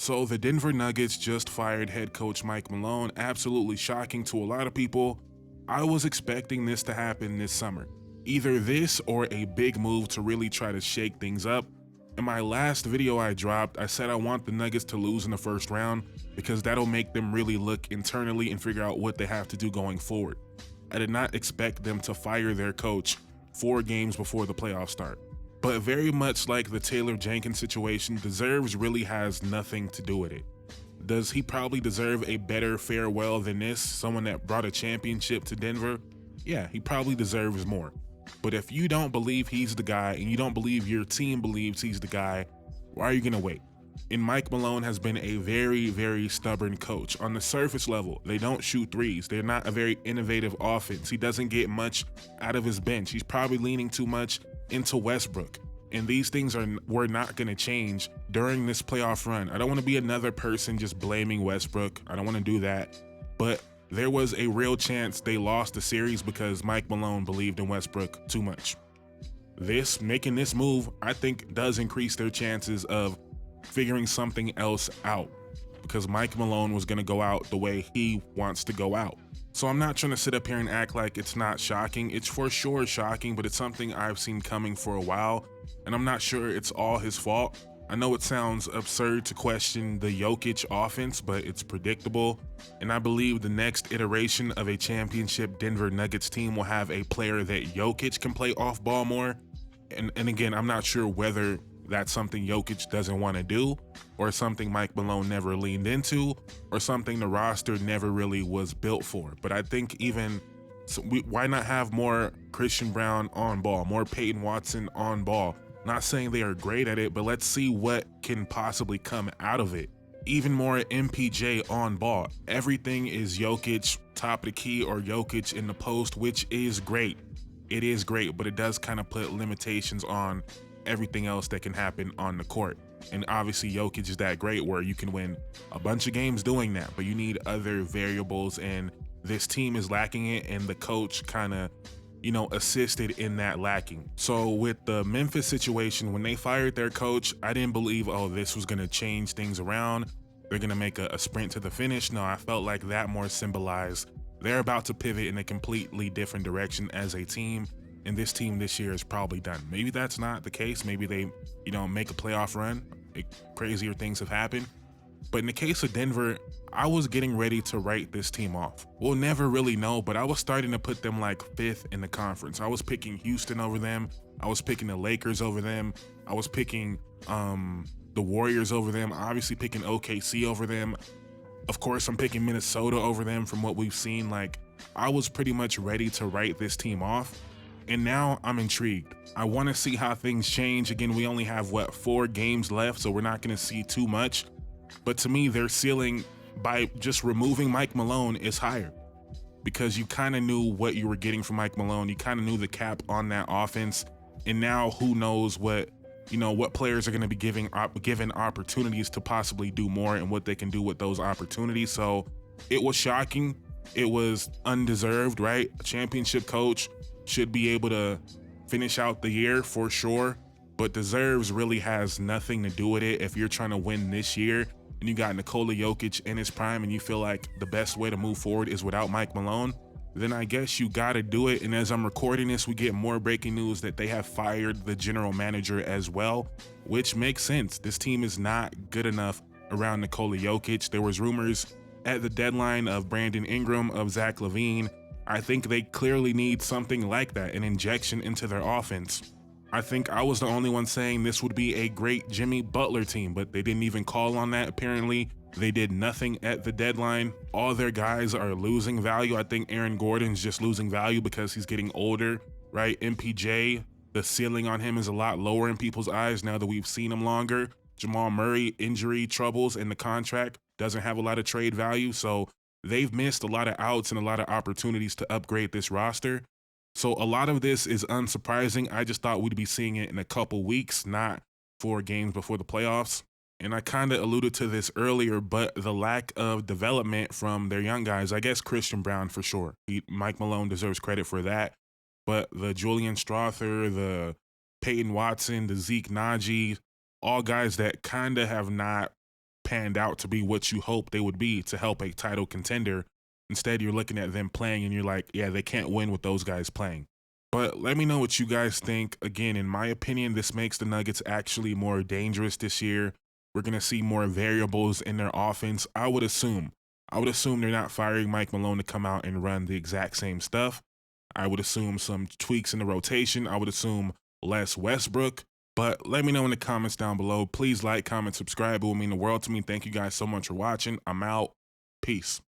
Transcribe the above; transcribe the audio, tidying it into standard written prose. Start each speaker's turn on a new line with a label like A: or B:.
A: So the Denver Nuggets just fired head coach Mike Malone. Absolutely shocking to a lot of people. I was expecting this to happen this summer. Either this or a big move to really try to shake things up. In my last video I dropped, I said I want the Nuggets to lose in the first round because that'll make them really look internally and figure out what they have to do going forward. I did not expect them to fire their coach 4 games before the playoffs start. But very much like the Taylor Jenkins situation, deserves really has nothing to do with it. Does he probably deserve a better farewell than this? Someone that brought a championship to Denver? Yeah, he probably deserves more. But if you don't believe he's the guy and you don't believe your team believes he's the guy, why are you gonna wait? And Mike Malone has been a very, very stubborn coach. On the surface level, they don't shoot threes. They're not a very innovative offense. He doesn't get much out of his bench. He's probably leaning too much into Westbrook. And these things were not going to change during this playoff run. I don't want to be another person just blaming Westbrook. I don't want to do that. But there was a real chance they lost the series because Mike Malone believed in Westbrook too much. Making this move, I think does increase their chances of figuring something else out because Mike Malone was going to go out the way he wants to go out. So I'm not trying to sit up here and act like it's not shocking. It's for sure shocking, but it's something I've seen coming for a while, and I'm not sure it's all his fault. I know it sounds absurd to question the Jokic offense, but it's predictable, and I believe the next iteration of a championship Denver Nuggets team will have a player that Jokic can play off ball more. And again, I'm not sure whether that's something Jokic doesn't want to do, or something Mike Malone never leaned into, or something the roster never really was built for. But I think why not have more Christian Brown on ball, more Peyton Watson on ball? Not saying they are great at it, but let's see what can possibly come out of it. Even more MPJ on ball. Everything is Jokic top of the key or Jokic in the post, which is great. It is great, but it does kind of put limitations on everything else that can happen on the court. And obviously Jokic is that great where you can win a bunch of games doing that, but you need other variables, and this team is lacking it, and the coach kind of, assisted in that lacking. So with the Memphis situation, when they fired their coach, I didn't believe, oh, this was going to change things around. They're going to make a sprint to the finish. No, I felt like that more symbolized they're about to pivot in a completely different direction as a team. And this team this year is probably done. Maybe that's not the case. Maybe they, make a playoff run. Crazier things have happened. But in the case of Denver, I was getting ready to write this team off. We'll never really know, but I was starting to put them like 5th in the conference. I was picking Houston over them. I was picking the Lakers over them. I was picking the Warriors over them. Obviously picking OKC over them. Of course, I'm picking Minnesota over them from what we've seen. Like, I was pretty much ready to write this team off. And now I'm intrigued. I want to see how things change. Again, we only have, 4 games left, so we're not going to see too much. But to me, their ceiling by just removing Mike Malone is higher because you kind of knew what you were getting from Mike Malone. You kind of knew the cap on that offense. And now who knows what players are going to be given opportunities to possibly do more and what they can do with those opportunities. So it was shocking. It was undeserved, right? A championship coach should be able to finish out the year for sure, but deserves really has nothing to do with it. If you're trying to win this year and you got Nikola Jokic in his prime and you feel like the best way to move forward is without Mike Malone, then I guess you got to do it. And as I'm recording this, we get more breaking news that they have fired the general manager as well, which makes sense. This team is not good enough around Nikola Jokic. There was rumors at the deadline of Brandon Ingram, of Zach LaVine. I think they clearly need something like that, an injection into their offense. I think I was the only one saying this would be a great Jimmy Butler team, but they didn't even call on that apparently. They did nothing at the deadline. All their guys are losing value. I think Aaron Gordon's just losing value because he's getting older, right? MPJ, the ceiling on him is a lot lower in people's eyes now that we've seen him longer. Jamal Murray, injury troubles in the contract, doesn't have a lot of trade value. So they've missed a lot of outs and a lot of opportunities to upgrade this roster. So a lot of this is unsurprising. I just thought we'd be seeing it in a couple weeks, not 4 games before the playoffs. And I kind of alluded to this earlier, but the lack of development from their young guys, I guess Christian Brown for sure. Mike Malone deserves credit for that. But the Julian Strawther, the Peyton Watson, the Zeke Naji, all guys that kind of have not panned out to be what you hope they would be to help a title contender. Instead, you're looking at them playing and you're like, yeah, they can't win with those guys playing. But let me know what you guys think. Again, in my opinion, this makes the Nuggets actually more dangerous this year. We're going to see more variables in their offense. I would assume they're not firing Mike Malone to come out and run the exact same stuff. I would assume some tweaks in the rotation. I would assume less Westbrook. But let me know in the comments down below. Please like, comment, subscribe. It will mean the world to me. Thank you guys so much for watching. I'm out. Peace.